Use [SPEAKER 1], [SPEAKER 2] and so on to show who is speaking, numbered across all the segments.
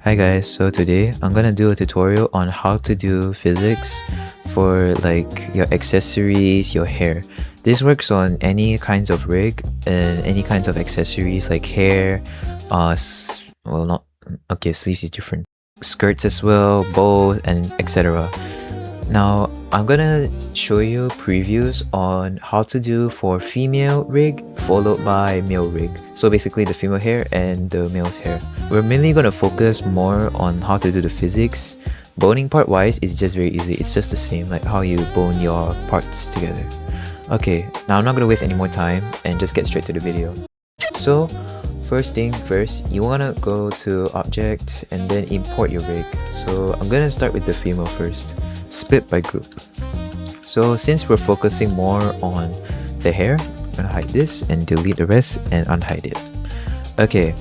[SPEAKER 1] Hi guys, so today I'm gonna do a tutorial on how to do physics for like your accessories, your hair. This works on any kinds of rig and any kinds of accessories like hair, well not, okay, sleeves is different. Skirts as well, bows and etc. Now I'm gonna show you previews on how to do for female rig followed by male rig. So basically the female hair and the male's hair. We're mainly gonna focus more on how to do the physics. Boning part wise is just very easy. It's just the same like how you bone your parts together. Okay, now I'm not gonna waste any more time and just get straight to the video. So first thing first, you wanna go to object and then import your rig. So I'm gonna start with the female first. Split by group. So since we're focusing more on the hair, I'm gonna hide this and delete the rest and unhide it. Okay,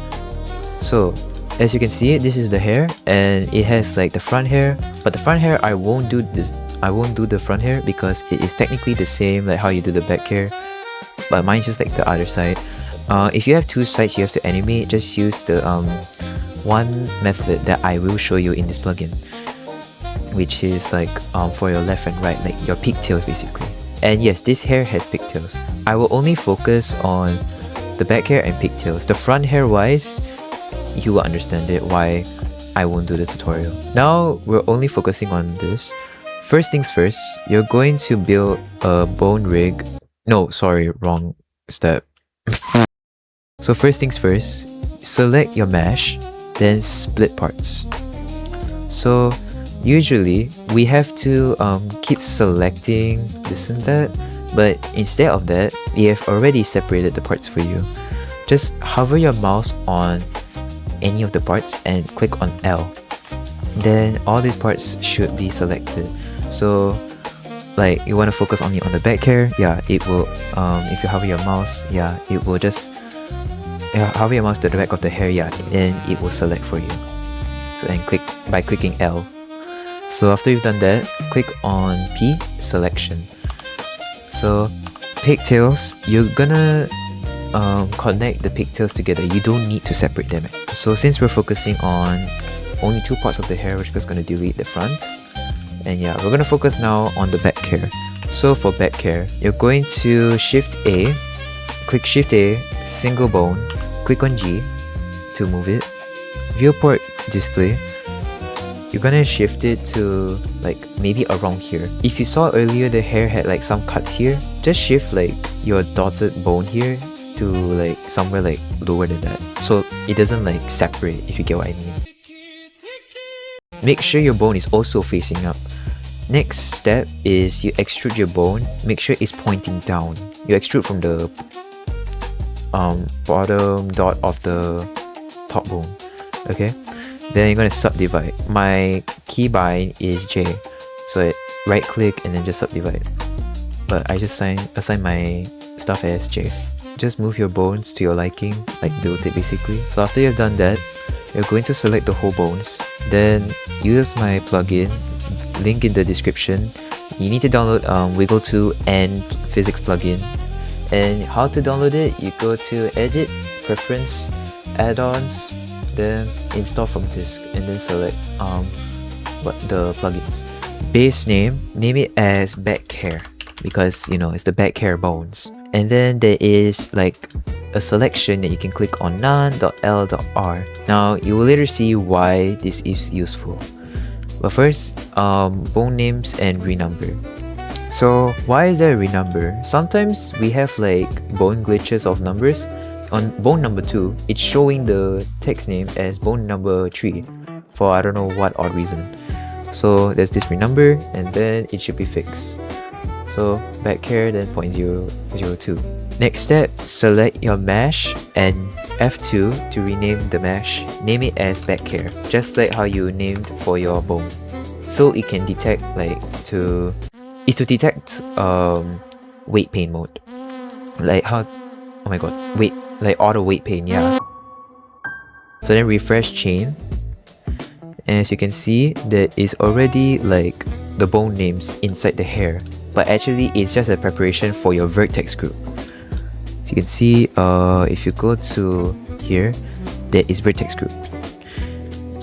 [SPEAKER 1] so as you can see, this is the hair and it has like the front hair, but the front hair I won't do the front hair because it is technically the same like how you do the back hair, but mine's just like the other side. If you have two sides you have to animate, just use the one method that I will show you in this plugin, which is like for your left and right, like your pigtails basically. And yes, this hair has pigtails. I will only focus on the back hair and pigtails. The front hair wise, you will understand it why I won't do the tutorial. Now we're only focusing on this. First things first, you're going to build a bone rig. No, sorry, wrong step. So first things first, select your mesh, then split parts. So usually we have to keep selecting this and that, but instead of that, we have already separated the parts for you. Just hover your mouse on any of the parts and click on L. Then all these parts should be selected. So like you want to focus only on the back hair, yeah, it will if you hover your mouse, yeah, it will just hover your mouse to the back of the hair, yeah, then it will select for you. So and click by clicking L. So after you've done that, click on P, selection. So pigtails, you're gonna connect the pigtails together. You don't need to separate them. So since we're focusing on only two parts of the hair, we're just gonna delete the front. And yeah, we're gonna focus now on the back hair. So for back hair, you're going to Shift A, click Shift A, single bone, click on G to move it. Viewport display, you're gonna shift it to like maybe around here. If you saw earlier the hair had like some cuts here, just shift like your dotted bone here to like somewhere like lower than that, so it doesn't like separate, if you get what I mean. Make sure your bone is also facing up. Next step is you extrude your bone. Make sure it's pointing down. You extrude from the bottom dot of the top bone. Okay, then you're gonna subdivide. My keybind is J, so right click and then just subdivide, but I just assign my stuff as J. Just move your bones to your liking, like build it basically. So after you've done that, you're going to select the whole bones, then use my plugin, link in the description. You need to download Wiggle 2 and Physics plugin. And how to download it, you go to Edit, Preference, Add-ons, then Install from disk, and then select the plugins. Base name it as back hair, because you know it's the back hair bones. And then there is like a selection that you can click on none.l.r. Now you will later see why this is useful. But first, bone names and renumber. So why is there a renumber? Sometimes we have like bone glitches of numbers. On bone number 2, it's showing the text name as bone number 3 for I don't know what odd reason. So there's this renumber and then it should be fixed. So back hair, then 0.002. Next step, select your mesh and F2 to rename the mesh. Name it as back hair, just like how you named for your bone. So it can detect to detect weight pain mode. Like how, oh my god, like auto weight pain, yeah. So then refresh chain. And as you can see, there is already like the bone names inside the hair, but actually it's just a preparation for your vertex group. So you can see if you go to here, there is vertex group.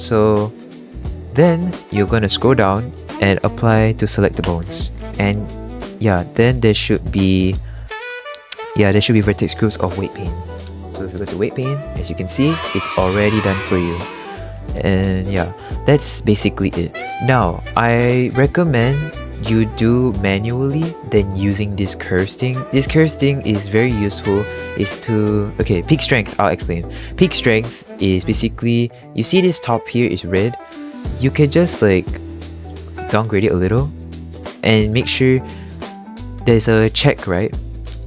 [SPEAKER 1] So then you're gonna scroll down and apply to select the bones. And yeah, then there should be vertex groups of weight paint. So if you go to weight paint, as you can see, it's already done for you. And yeah, that's basically it. Now I recommend you do manually than using this curves thing. This curves thing is very useful. Is to peak strength. I'll explain. Peak strength is basically, you see this top here is red. You can just like downgrade it a little and make sure there's a check, right?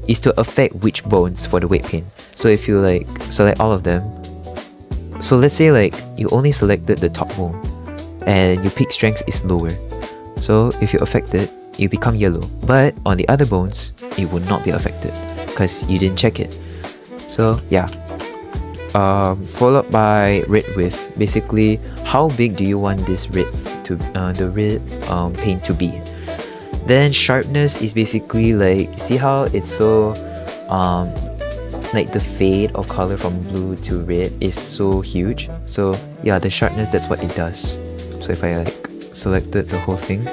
[SPEAKER 1] Is to affect which bones for the weight paint. So if you like select all of them, so let's say like you only selected the top bone and your peak strength is lower. So if you affect it, you become yellow. But on the other bones, it will not be affected because you didn't check it. So yeah. Followed by red width. Basically, how big do you want this red to the red paint to be? Then sharpness is basically like, see how it's so like the fade of color from blue to red is so huge. So yeah, the sharpness, that's what it does. So if I like selected the whole thing,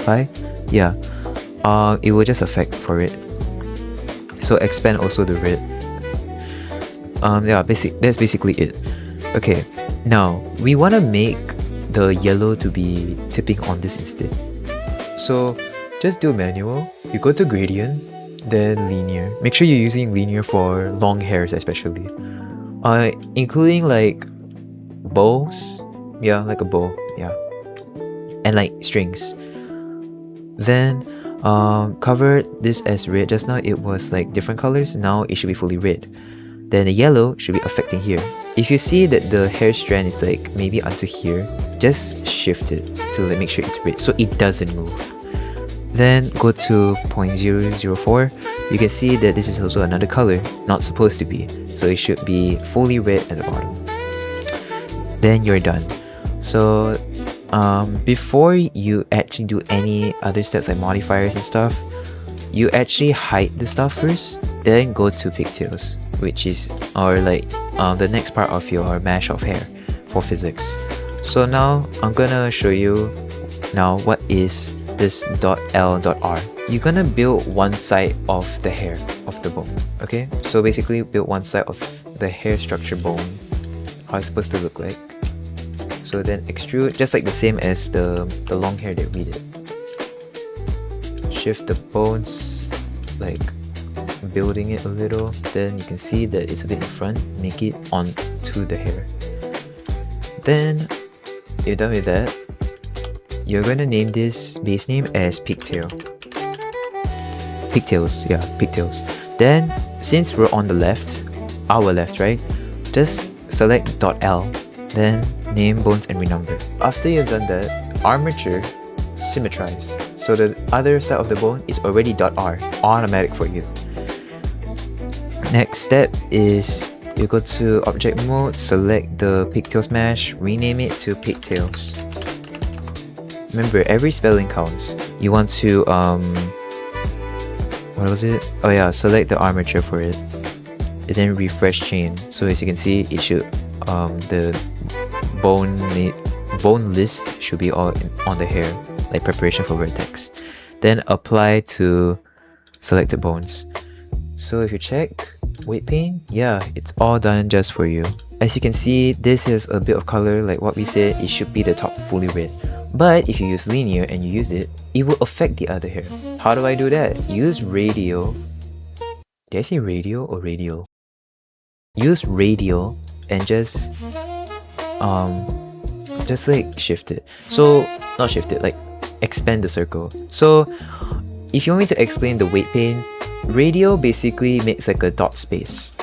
[SPEAKER 1] it will just affect for it. So expand also the red. That's basically it. Okay, now we want to make the yellow to be tipping on this instead. So just do manual. You go to gradient, then linear. Make sure you're using linear for long hairs especially. Including like bows. Yeah, like a bow. Yeah. And like strings. Then cover this as red. Just now it was like different colors. Now it should be fully red. Then the yellow should be affecting here. If you see that the hair strand is like maybe onto here, just shift it to like make sure it's red so it doesn't move. Then go to 0.004. You can see that this is also another color, not supposed to be. So it should be fully red at the bottom. Then you're done. So before you actually do any other steps like modifiers and stuff, you actually hide the stuff first, then go to pigtails, which is the next part of your mesh of hair for physics. So now I'm gonna show you now what is this .L.R. You're gonna build one side of the hair of the bone. Okay, so basically build one side of the hair structure bone, how it's supposed to look like. So then extrude just like the same as the long hair that we did. Shift the bones, like building it a little. Then you can see that it's a bit in front. Make it onto the hair. Then you're done with that. You're gonna name this base name as pigtail. Pigtails, yeah, pigtails. Then since we're on the left, our left, right? Just select .L. Then name bones and renumber. After you've done that, armature, symmetrize. So the other side of the bone is already .R, automatic for you. Next step is you go to object mode, select the pigtails mesh, rename it to pigtails. Remember, every spelling counts. You want to what was it? Oh yeah, select the armature for it. And then refresh chain. So as you can see, it should the bone list should be all on the hair, like preparation for vertex. Then apply to selected bones. So if you check weight paint, yeah, it's all done just for you. As you can see, this is a bit of color, like what we said, it should be the top fully red. But if you use linear and you use it, it will affect the other hair. How do I do that? Use radial. Did I say radial or radial? Use radial and just like shift it. So not shift it, like expand the circle. So if you want me to explain the weight paint, radial basically makes like a dot space.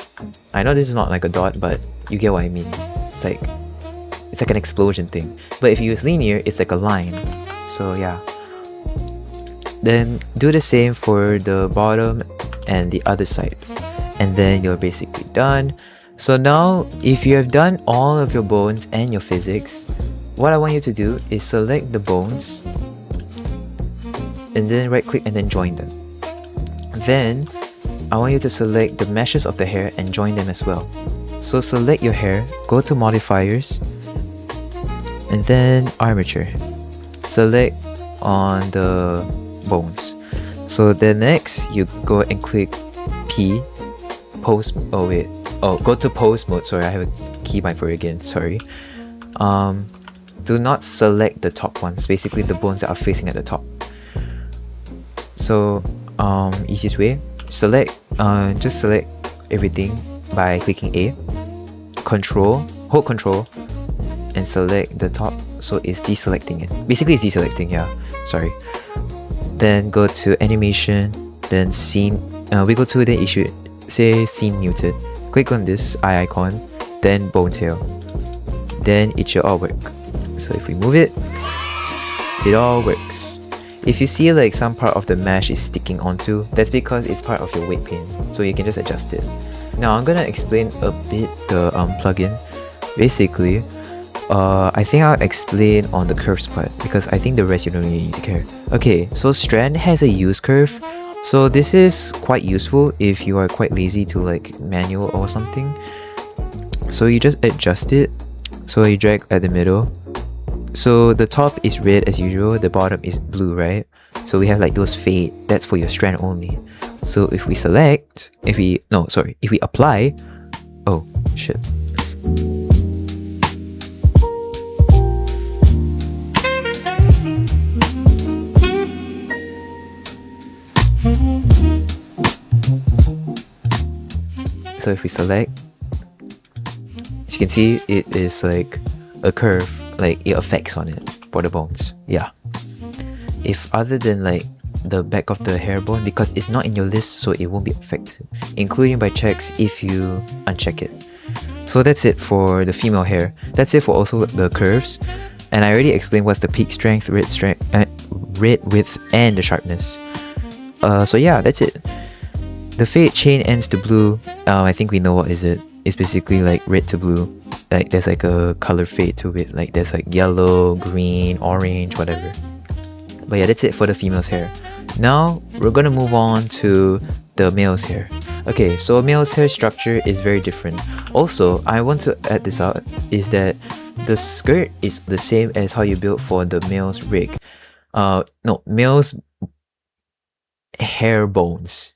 [SPEAKER 1] I know this is not like a dot, but you get what I mean. It's like an explosion thing. But if you use linear, it's like a line. So yeah. Then do the same for the bottom and the other side. And then you're basically done. So now, if you have done all of your bones and your physics, what I want you to do is select the bones and then right click and then join them. Then I want you to select the meshes of the hair and join them as well. So select your hair, go to modifiers, and then armature. Select on the bones. So then next you go and click P, pose. Oh wait, oh, go to pose mode. Sorry, I have a keybind for it again. Sorry. Do not select the top ones, basically the bones that are facing at the top. So easiest way, select just select everything by clicking A, hold control and select the top, so it's deselecting it. Basically it's deselecting, yeah, sorry. Then go to animation, then scene, wiggle to, then it should say scene muted. Click on this eye icon, then bone tail. Then it should all work. So if we move it, it all works. If you see like some part of the mesh is sticking onto, that's because it's part of your weight pane, so you can just adjust it. Now I'm gonna explain a bit the plugin. Basically, I think I'll explain on the curves part because I think the rest you don't really need to care. Okay, so Strand has a use curve, so this is quite useful if you are quite lazy to like manual or something. So you just adjust it, so you drag at the middle. So the top is red as usual, the bottom is blue, right? So we have like those fade, that's for your strand only. So if we select, if we apply, oh shit. So if we select, as you can see, it is like a curve, like it affects on it for the bones, yeah. If other than like the back of the hair bone, because it's not in your list, so it won't be affected, including by checks if you uncheck it. So that's it for the female hair. That's it for also the curves, and I already explained what's the peak strength, red width, and the sharpness. So yeah, that's it. The fade chain ends to blue. I think we know what is it. It's basically like red to blue. Like there's like a color fade to it. Like there's like yellow, green, orange, whatever. But yeah, that's it for the female's hair. Now we're gonna move on to the male's hair. Okay, so male's hair structure is very different. Also, I want to add this out, is that the skirt is the same as how you build for the male's rig. No, male's hair bones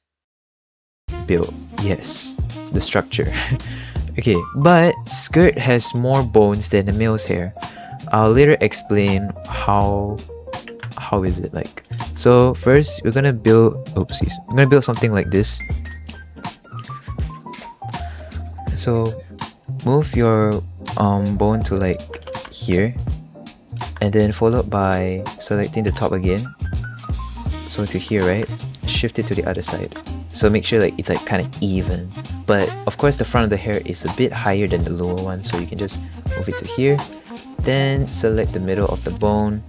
[SPEAKER 1] build. Yes, the structure. Okay, but skirt has more bones than the male's hair. I'll later explain how is it like. So first we're gonna build, oopsies, we're gonna build something like this. So move your bone to like here, and then followed by selecting the top again, so to here, right? Shift it to the other side, so make sure like it's like kind of even, but of course the front of the hair is a bit higher than the lower one, so you can just move it to here, then select the middle of the bone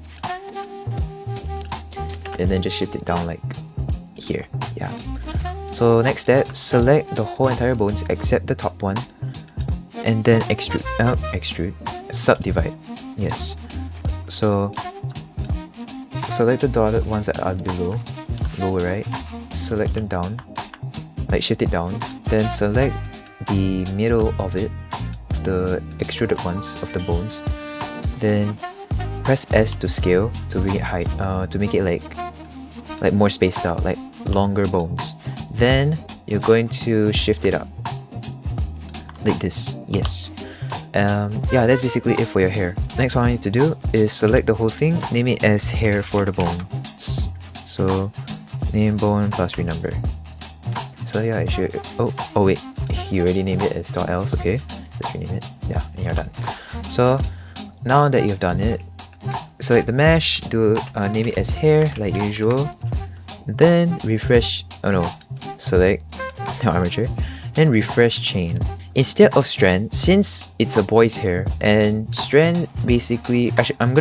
[SPEAKER 1] and then just shift it down like here. Yeah. So next step, select the whole entire bones except the top one, and then subdivide. Yes. So select the dotted ones that are below, lower right, select them down, like shift it down, then select the middle of it, the extruded ones of the bones, then press S to scale to bring it height, to make it like more spaced out, like longer bones. Then you're going to shift it up like this. Yes. Yeah, that's basically it for your hair. Next one I need to do is select the whole thing, name it as hair for the bones. So name bone plus renumber. So yeah, it should, oh wait, you already named it as .else. Okay, just rename it. Yeah, and you're done. So now that you've done it, select the mesh, name it as hair like usual, then refresh, select the armature and refresh chain. Instead of strand, since it's a boy's hair, and strand basically, actually I'm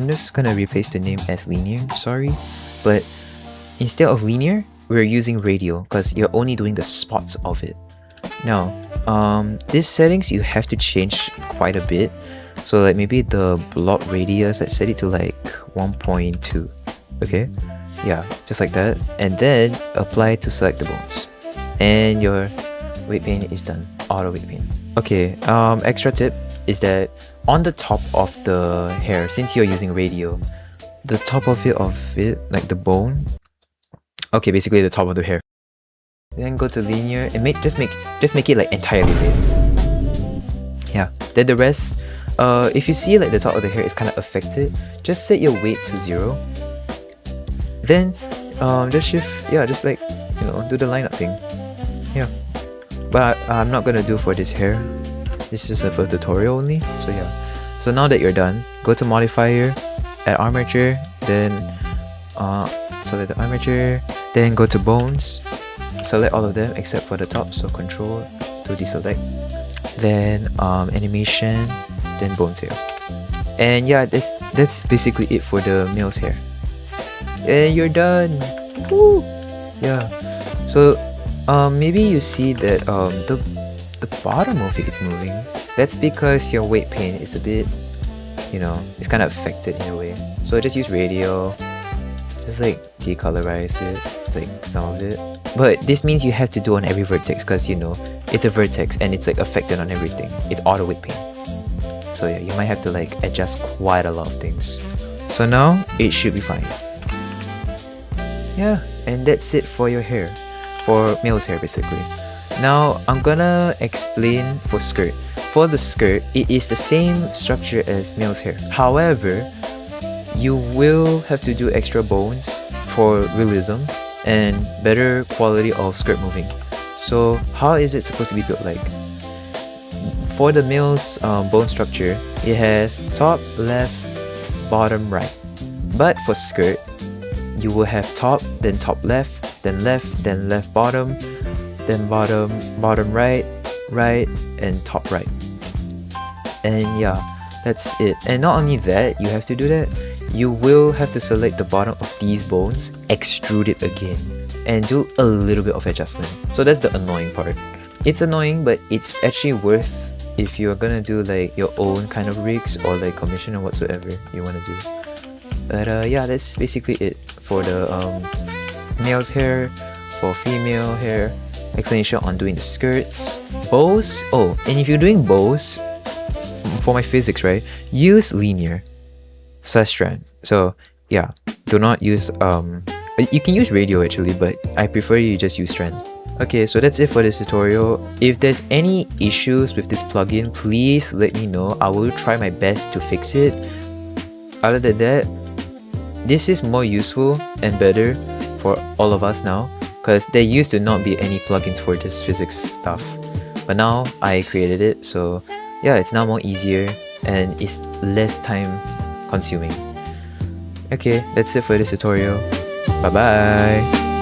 [SPEAKER 1] just gonna replace the name as linear, sorry, but instead of linear, we're using radial because you're only doing the spots of it. Now, these settings you have to change quite a bit. So like maybe the block radius, let's set it to like 1.2. Okay, yeah, just like that, and then apply to select the bones, and your weight pane is done. Auto weight pane. Okay, extra tip is that on the top of the hair, since you're using radio, the top of it, like the bone. Okay, basically the top of the hair. Then go to linear and just make it like entirely red. Yeah. Then the rest, if you see like the top of the hair is kind of affected, just set your weight to 0. Then just shift, yeah, just like, you know, do the lineup thing. Yeah. But I'm not gonna do for this hair. This is for tutorial only. So yeah. So now that you're done, go to modifier, add armature, then select the armature, then go to bones, select all of them except for the top, so control to deselect, then animation, then bone tail. And yeah, that's basically it for the male's hair. And you're done. Woo! Yeah. So maybe you see that the bottom of it is moving. That's because your weight paint is a bit, you know, it's kind of affected in a way. So just use radio, just like decolorize it, like some of it. But this means you have to do on every vertex because, you know, it's a vertex and it's like affected on everything. It's auto weight paint. So yeah, you might have to like adjust quite a lot of things. So now it should be fine. Yeah, and that's it for your hair, for male's hair basically. Now I'm gonna explain for skirt. For the skirt, it is the same structure as male's hair. However, you will have to do extra bones for realism and better quality of skirt moving. So how is it supposed to be built like? For the male's bone structure, it has top, left, bottom, right. But for skirt, you will have top left, then left bottom, then bottom right, and top right. And yeah, that's it. And not only that, you have to do that, you will have to select the bottom of these bones, extrude it again, and do a little bit of adjustment. So that's the annoying part. It's annoying, but it's actually worth if you're gonna do like your own kind of rigs or like commission or whatsoever you want to do. But yeah, that's basically it for the male's hair. For female hair, explanation on doing the skirts, bows. Oh, and if you're doing bows for my physics, right, use linear / strand. So yeah, do not use you can use radio actually, but I prefer you just use strand. Okay, so that's it for this tutorial. If there's any issues with this plugin, please let me know. I will try my best to fix it. Other than that, this is more useful and better for all of us now, because there used to not be any plugins for this physics stuff, but now I created it, so yeah, it's now more easier and it's less time consuming. Okay, that's it for this tutorial. Bye bye.